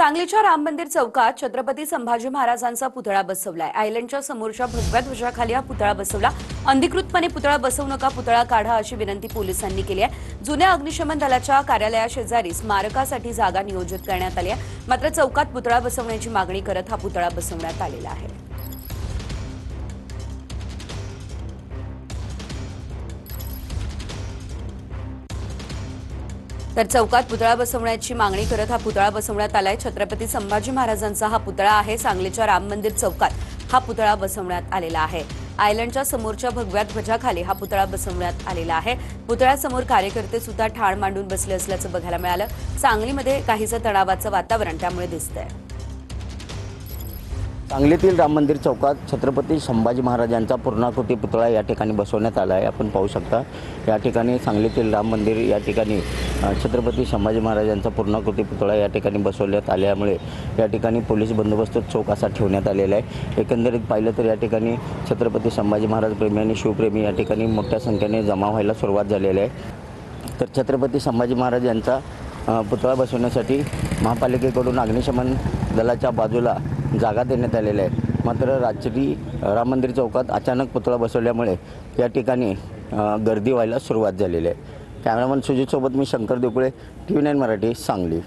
सांगलीच्या राम मंदिर चौकात छत्रपती संभाजी महाराजांचा पुतळा बसवलाय। आयलंडच्या समोरच्या भगव्या ध्वजाखाली हा पुतळा बसवला। अधिकृतपणे पुतळा बसवू नका, पुतळा काढा अशी विनंती पोलिसांनी केली आहे। जुन्या अग्निशमन दलाच्या कार्यालयाशेजारी स्मारकासाठी जागा नियोजित करण्यात आली आहे। मात्र चौकात पुतळा बसवण्याची मागणी करत हा पुतळा बसवण्यात आलेला आहे। तर चौकात पुतळा बसवण्याची मागणी करत हा पुतळा बसवण्यात आलाय। छत्रपती संभाजी महाराजांचा हा पुतळा आहे। सांगलीच्या राम मंदिर चौकात हा पुतळा बसवण्यात आलेला आहे। आयलंडच्या समोरच्या भगव्या ध्वजाखाली हा पुतळा बसवण्यात आलेला आहे। पुतळ्यासमोर कार्यकर्ते सुद्धा ठाण मांडून बसले असल्याचं बघायला मिळालं। सांगलीमध्ये काहीसं तणावाचं वातावरण त्यामुळे दिसतंय। सांगलीतील राम मंदिर चौकात छत्रपती संभाजी महाराजांचा पूर्णाकृती पुतळा या ठिकाणी बसवण्यात आला आहे। आपण पाहू शकता या ठिकाणी सांगलीतील राम मंदिर या ठिकाणी छत्रपती संभाजी महाराजांचा पूर्णाकृती पुतळा या ठिकाणी बसवण्यात आल्यामुळे या ठिकाणी पोलीस बंदोबस्त चोख असा ठेवण्यात आलेला आहे। एकंदरीत पाहिलं तर या ठिकाणी छत्रपती संभाजी महाराज प्रेमी आणि शिवप्रेमी या ठिकाणी मोठ्या संख्येने जमा व्हायला सुरुवात झालेली आहे। तर छत्रपती संभाजी महाराज यांचा पुतळा बसवण्यासाठी महापालिकेकडून अग्निशमन दलाच्या बाजूला जागा देण्यात आलेली आहे। मात्र रात्री राम मंदिर चौकात अचानक पुतळा बसवल्यामुळे या ठिकाणी गर्दी व्हायला सुरुवात झालेली आहे। कॅमेरामन सुजितसोबत मी शंकर देवकुळे, TV9 मराठी, सांगली।